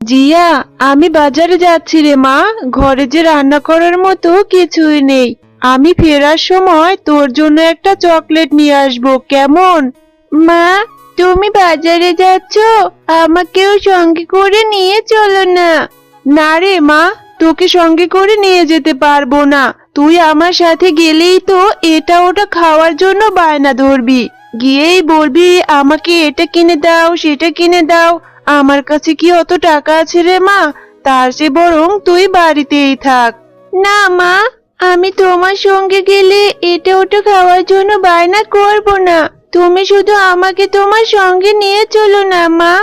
জিয়া, আমি বাজারে যাচ্ছি রে মা। ঘরে যে রান্না করার মতো কিছুই নেই। আমি ফেরার সময় তোর জন্য একটা চকলেট নিয়ে আসবো, কেমন? মা, তুমি বাজারে যাচ্ছ? আমাকেও সঙ্গে করে নিয়ে চলো না। না রে মা, তোকে সঙ্গে করে নিয়ে যেতে পারবো না। তুই আমার সাথে গেলেই তো এটা ওটা খাওয়ার জন্য বায়না ধরবি। গিয়েই বলবি আমাকে এটা কিনে দাও, সেটা কিনে দাও। আমার কাছে কি অত টাকা আছে রে মা? তার চেয়ে বরং তুই বাড়িতেই থাক। না মা, আমি তোমার সঙ্গে গেলে এটা ওটা খাওয়ার জন্য বায়না করব না। তুমি শুধু আমাকে তোমার সঙ্গে নিয়ে চলো না মা।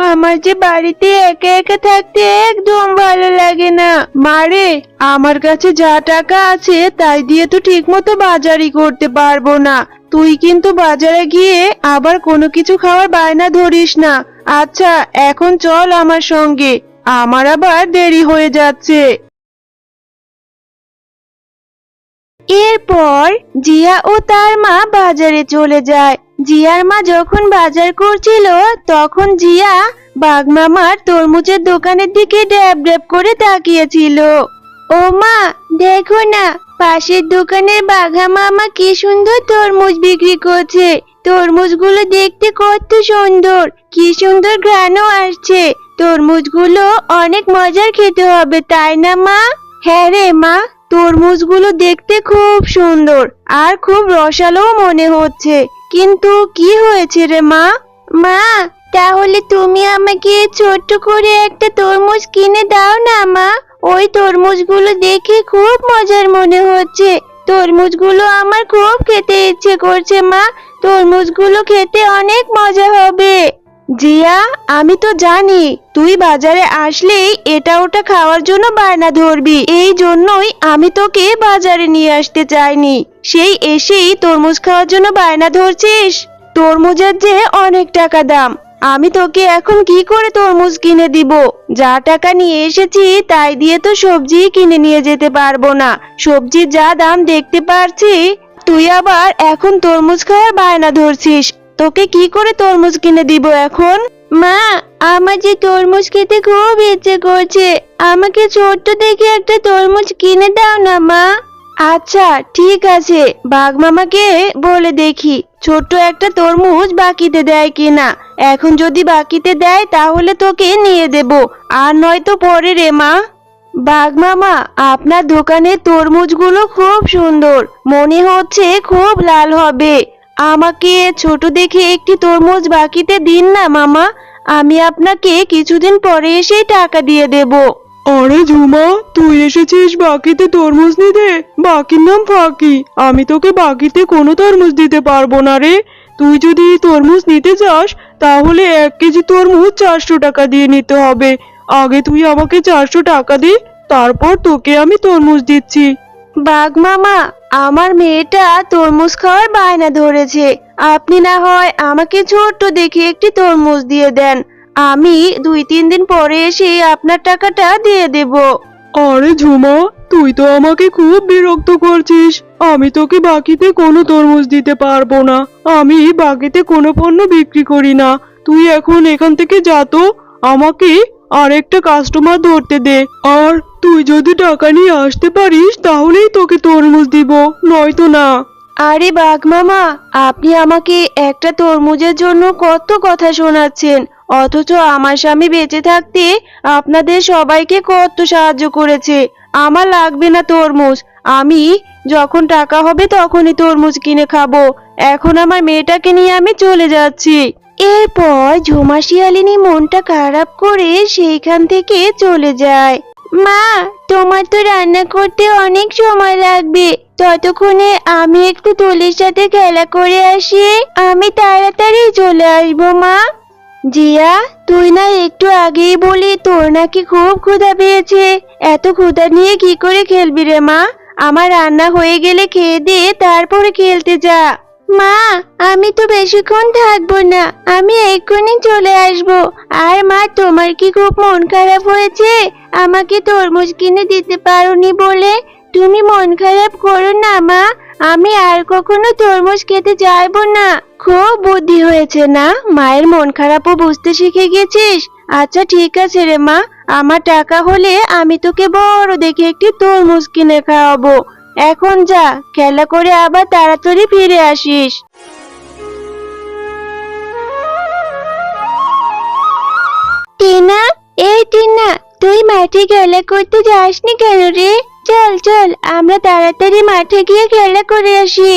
আমার যে বাড়িতে একা একা থাকতে একদম ভালো লাগে না। মারে, আমার কাছে যা টাকা আছে তাই দিয়ে তো ঠিক মতো বাজারই করতে পারবো না। তুই কিন্তু বাজারে গিয়ে আবার কোনো কিছু খাওয়ার বায়না ধরিস না। আচ্ছা, এখন চল আমার সঙ্গে। আমার আবার দেরি হয়ে যাচ্ছে। এরপর জিয়া ও তার মা বাজারে চলে যায়। জিয়ার মা যখন বাজার করছিল তখন জিয়া বাঘমামার তরমুজের দোকানের দিকে ড্যাব ড্যাব করে তাকিয়েছিল। ও মা, দেখো না, পাশের দোকানের বাঘা মামা কি সুন্দর তরমুজ বিক্রি করছে। তরমুজগুলো দেখতে কত সুন্দর, কি সুন্দর ঘ্রাণও আসছে। তরমুজগুলো অনেক মজার খেতে হবে, তাই না মা? হ্যাঁ রে মা, তরমুজগুলো দেখতে খুব সুন্দর আর খুব রসালো মনে হচ্ছে। কিন্তু কি হয়েছে রে মা? মা, তাহলে তুমি আমাকে ছোট্ট করে একটা তরমুজ কিনে দাও না মা। ওই তরমুজগুলো দেখে খুব মজার মনে হচ্ছে। তরমুজগুলো আমার খুব খেতে ইচ্ছে করছে মা। তরমুজগুলো খেতে অনেক মজা হবে। জিয়া, আমি তো জানি তুই বাজারে আসলেই এটা ওটা খাওয়ার জন্য বায়না ধরবি। এই জন্যই আমি তোকে বাজারে নিয়ে আসতে চাইনি। সেই এসেই তরমুজ খাওয়ার জন্য বায়না ধরছিস। তরমুজের যে অনেক টাকা দাম। আমি তোকে এখন কি করে তরমুজ কিনে দিব? যা টাকা নিয়ে এসেছি তাই দিয়ে তো সবজি কিনে নিয়ে যেতে পারবো না। সবজির যা দাম দেখতে পারছি, তুই আবার এখন তরমুজ খাওয়ার বায়না ধরছিস। তোকে কি করে তরমুজ কিনে দিব এখন? মা, আমার যে তরমুজ খেতে খুব ইচ্ছে করছে। আমাকে ছোট্ট দেখে একটা তরমুজ কিনে দাও না মা। আচ্ছা, ঠিক আছে, বাঘ মামাকে বলে দেখি ছোট্ট একটা তরমুজ বাকিতে দেয় কিনা। এখন যদি বাকিতে দেয় তাহলে তোকে নিয়ে দেব, আর নয়তো পরে রে মা। বাঘ মামা, আপনার দোকানের তরমুজগুলো খুব সুন্দর, মনে হচ্ছে খুব লাল হবে। আমাকে ছোট দেখে একটি তরমুজ বাকিতে দিন না মামা। আমি আপনাকে কিছুদিন পরে এসে টাকা দিয়ে দেব। আরে ঝুমা, তুই এসেছিস বাকিতে তরমুজ নিতে? বাকির নাম ফাঁকি। আমি তোকে বাকিতে কোনো তরমুজ দিতে পারবো না রে। তুই যদি তরমুজ নিতে চাস তাহলে 1 কেজি তরমুজ 400 টাকা দিয়ে নিতে হবে। আগে তুই আমাকে 400 টাকা দে, তারপর তোকে আমি তরমুজ দিচ্ছি। বাঘ মামা, আমার মেয়েটা তরমুজ খাওয়ার বায়না ধরেছে। আপনি না হয় আমাকে ছোট্ট দেখে একটি তরমুজ দিয়ে দেন। আমি 2-3 দিন পরে এসে আপনার টাকাটা দিয়ে দেব। আরে ঝুমা, তুই তো আমাকে খুব বিরক্ত করছিস। আমি তোকে বাকিতে কোনো তরমুজ দিতে পারবো না। আমি বাকিতে কোনো পণ্য বিক্রি করি না। তুই এখন এখান থেকে যা তো। আমাকে আরেকটা কাস্টমার ধরতে দে। আর তুই যদি টাকা নিয়ে আসতে পারিস তাহলেই তোকে তরমুজ দিব, নয়তো না। আরে বাঘ মামা, আপনি আমাকে একটা তরমুজের জন্য কত কথা শোনাচ্ছেন, অথচ আমার স্বামী বেঁচে থাকতে আপনাদের সবাইকে কত সাহায্য করেছে। আমার লাগবে না তরমুজ। আমি যখন টাকা হবে তখনই তরমুজ কিনে খাবো। এখন আমার মেয়েটাকে নিয়ে আমি চলে যাচ্ছি। এরপর ঝুমা শিয়ালিনী মনটা খারাপ করে সেইখান থেকে চলে যায়। মা, তোমার তো রান্না করতে অনেক সময় লাগবে। ততক্ষণে আমি একটু তুলির সাথে খেলা করে আসি। আমি তাড়াতাড়ি চলে আসবো মা। জিয়া, তুই না একটু আগেই বলি তোর নাকি খুব ক্ষুধা পেয়েছে। এত ক্ষুধা নিয়ে কি করে খেলবি রে মা? আমার রান্না হয়ে গেলে খেয়ে দিয়ে তারপরে খেলতে যা। মা, আমি তো বেশিক্ষণ থাকবো না, আমি এক্ষুনি চলে আসবো। আর মা, তোমার কি খুব মন খারাপ হয়েছে আমাকে তরমুজ কিনে দিতে পারোনি বলে? তুমি মন খারাপ করো না মা, আমি আর কখনো তরমুজ খেতে চাইবো না। খুব বুদ্ধি হয়েছে না, মায়ের মন খারাপও বুঝতে শিখে গেছিস। আচ্ছা ঠিক আছে রে মা, আমার টাকা হলে আমি তোকে বড় দেখে একটি তরমুজ কিনে খাওয়াবো। এখন যা, খেলা করে আবার তাড়াতাড়ি ফিরে আসিস। টিনা, এই টিনা, তুই মাঠে খেলা করতে যাসনি কেন রে? চল চল, আমরা তাড়াতাড়ি মাঠে গিয়ে খেলা করে আসি।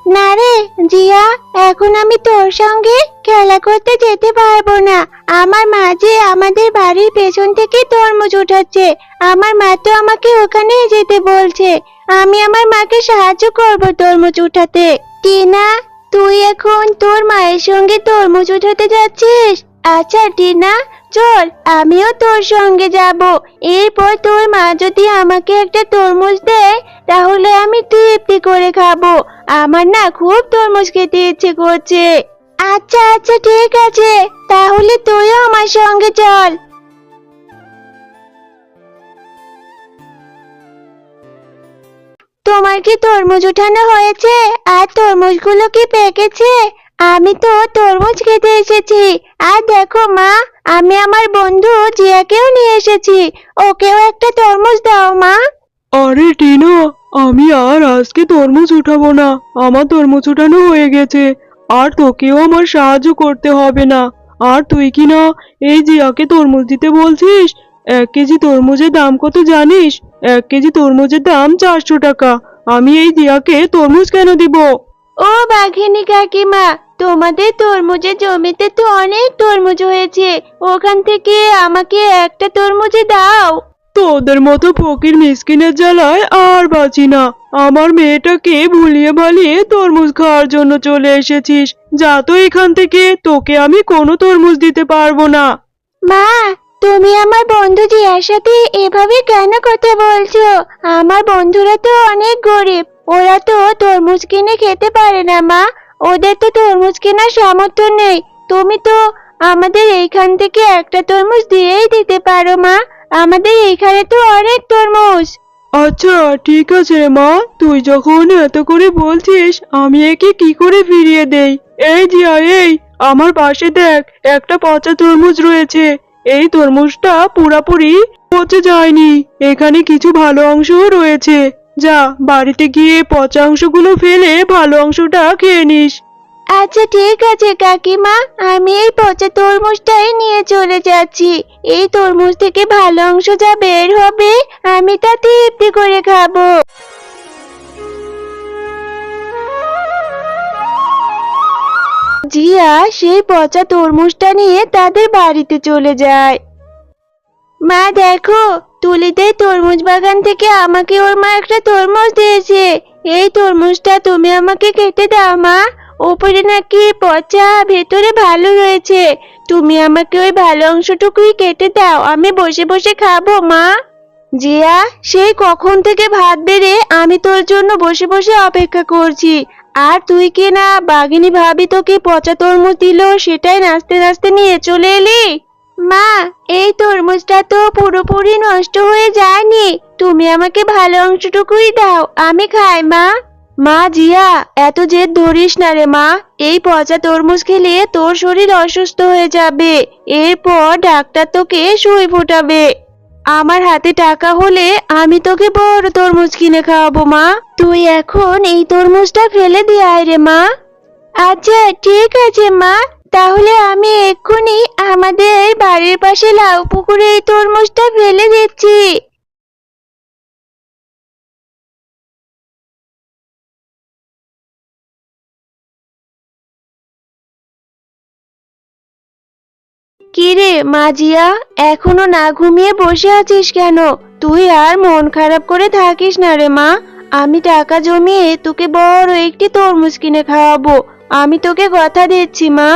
না রে জিয়া, এখন আমি তোর সঙ্গে খেলা করতে যেতে পারবো না। আমার মা যে আমাদের বাড়ির পেছন থেকে তরমুজ উঠাচ্ছে, আমার মা তো আমাকে ওখানে যেতে বলছে। আমি আমার মাকে সাহায্য করব তরমুজ উঠাতে। টিনা, তুই এখন তোর মায়ের সঙ্গে তরমুজ উঠাতে যাচ্ছিস? আচ্ছা টিনা, চল আমিও তোর সঙ্গে যাব। এরপর তোর মা যদি আমাকে একটা তরমুজ দেয় তাহলে আমি তৃপ্তি করে খাবো। আমার না খুব তরমুজ খেতে ইচ্ছে করছে। আচ্ছা আচ্ছা ঠিক আছে, তাহলে তুইও আমার সঙ্গে চল। তোমার কি তরমুজ উঠানো হয়েছে? আর তরমুজগুলো কি পেকেছে? আমি তো তরমুজ খেতে এসেছি। আর দেখো মা, আমি আমার বন্ধু জিয়াকেও নিয়ে এসেছি। ওকেও একটা তরমুজ দাও মা। আরে টিনা, আমি আর আজকে তরমুজ উঠাবো না। আমার তরমুজ উঠানো হয়ে গেছে, আর তোকেও আমার সাহায্য করতে হবে না। আর তুই কি না এই জিয়াকে তরমুজ দিতে বলছিস? 1 কেজি তরমুজের দাম কত জানিস? 1 কেজি তরমুজের দাম 400 টাকা। আমি এই জিয়াকে তরমুজ কেন দিব? ও বাঘিনী কাকিমা, তোমাদের তরমুজের জমিতে তো অনেক তরমুজ হয়েছে, ওখান থেকে আমাকে একটা তরমুজে দাও। তোদের মতো ফকির মিসকিনের জ্বালায় আর বাঁচি না। আমার মেয়েটাকে ভুলিয়ে ভালিয়ে তরমুজ খাওয়ার জন্য চলে এসেছিস। যা তো এখান থেকে, তোকে আমি কোনো তরমুজ দিতে পারবো না। মা, তুমি আমার বন্ধু জিয়ার সাথে এভাবে কেন কথা বলছো? আমার বন্ধুরা তো অনেক গরিব, ওরা তো তরমুজ কিনে খেতে পারে না মা। ওদের তো তরমুজ কেনার সামর্থ্য নেই। তুমি তো আমাদের এইখান থেকে একটা তরমুজ দিয়েই দিতে পারো মা। আমাদের এইখানে তো অনেক তরমুজ। আচ্ছা ঠিক আছে রে মা, তুই যখন এত করে বলছিস, আমি একে কি করে ফিরিয়ে দেই? এই জিয়া, এই আমার পাশে দেখ, একটা পচা তরমুজ রয়েছে। এই তরমুজটা পুরাপুরি পচে যায়নি, এখানে কিছু ভালো অংশও রয়েছে। যা, বাড়িতে গিয়ে পচা অংশগুলো ফেলে ভালো অংশটা খেয়ে নিস। আচ্ছা ঠিক আছে কাকিমা, আমি এই পচা তরমুজটাই নিয়ে চলে যাচ্ছি। এই তরমুজ থেকে ভালো অংশ যা বের হবে আমি তা তৃপ্তি করে খাবো। জিয়া সেই পচা তরমুজটা নিয়ে তাদের বাড়িতে চলে যায়। মা দেখো, তুলিদের তরমুজ বাগান থেকে আমাকে ওর মা একটা তরমুজ দিয়েছে। এই তরমুজটা তুমি আমাকে কেটে দাও মা। উপরে নাকি পচা, ভেতরে ভালো রয়েছে। তুমি আমাকে ওই ভালো অংশটুকুই কেটে দাও, আমি বসে বসে খাবো মা। জিয়া, সেই কখন থেকে ভাত বেড়ে আমি তোর জন্য বসে বসে অপেক্ষা করছি, আর তুই কি না বাঘিনী ভাবি তোকে পচা তরমুজ দিল সেটাই নাচতে নাচতে নিয়ে চলে এলি। মা, এই তরমুজটা তো পুরোপুরি নষ্ট হয়ে যায়নি, তুমি আমাকে ভালো অংশটুকুই দাও, আমি খাই মা। মা জিয়া, এত জেদ ধরিস না রে মা। এই পচা তরমুজ খেলে তোর শরীর অসুস্থ হয়ে যাবে, এরপর ডাক্তার তোকে সুই ফোটাবে। আমার হাতে টাকা হলে আমি তোকে বড় তরমুজ কিনে খাওয়াবো মা। তুই এখন এই তরমুজটা ফেলে দিয়ে আয় রে মা। আচ্ছা ঠিক আছে মা, তাহলে আমি এক্ষুনি আমাদের বাড়ির পাশে লাউ পুকুরে এই তরমুজটা ফেলে দিচ্ছি। কিরে মাজিয়া, এখনো না ঘুমিয়ে বসে আছিস কেন? তুই আর মন খারাপ করে থাকিস না রে মা। আমি টাকা জমিয়ে তোকে বড় একটি তরমুজ কিনে খাওয়াবো, আমি তোকে কথা দিচ্ছি মা।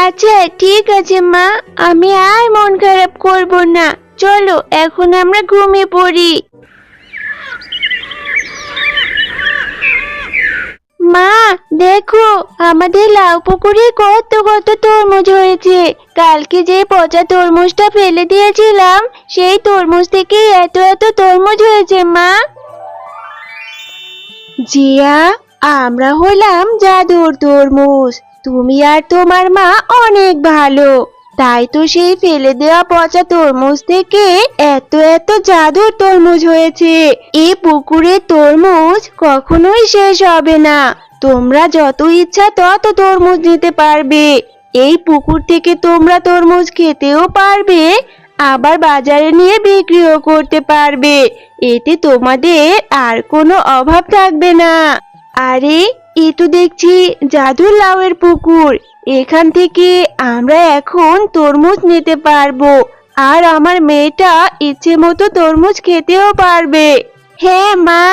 আচ্ছা ঠিক আছে মা, আমি আর মন খারাপ করব না। চলো এখন আমরা ঘুমিয়ে পড়ি। মা দেখো, আমাদের লাউ পুকুরে কত কত তরমুজ হয়েছে। কালকে যে পচা তরমুজটা ফেলে দিয়েছিলাম সেই তরমুজ থেকে এত এত তরমুজ হয়েছে মা। জিয়া, আমরা হলাম জাদুর তরমুজ। তুমি আর তোমার মা অনেক ভালো, তাই তো সেই ফেলে দেওয়া পচা তরমুজ থেকে এত এত জাদুর তরমুজ হয়েছে। এই পুকুরের তরমুজ কখনোই শেষ হবে না। তোমরা যত ইচ্ছা তত তরমুজ নিতে পারবে। এই পুকুর থেকে তোমরা তরমুজ খেতেও পারবে, আবার বাজারে নিয়ে বিক্রিও করতে পারবে। এতে তোমাদের আর কোনো অভাব থাকবে না। আরে, এ তো দেখছি জাদুর লাউয়ের পুকুর। এখান থেকে আমরা এখন তরমুজ নিতে পারবো, আর আমার মেয়েটা ইচ্ছে মতো তরমুজ খেতেও পারবে। হ্যাঁ মা,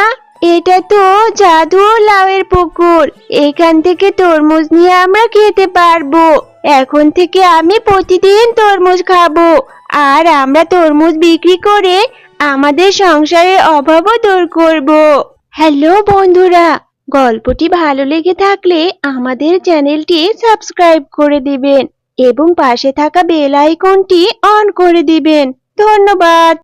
এটা তো জাদুর লাউয়ের পুকুর। এখান থেকে তরমুজ নিয়ে আমরা খেতে পারবো। এখন থেকে আমি প্রতিদিন তরমুজ খাবো, আর আমরা তরমুজ বিক্রি করে আমাদের সংসারের অভাবও দূর করব। হ্যালো বন্ধুরা, গল্পটি ভালো লেগে থাকলে আমাদের চ্যানেলটি সাবস্ক্রাইব করে দিবেন এবং পাশে থাকা বেল আইকনটি অন করে দিবেন। ধন্যবাদ।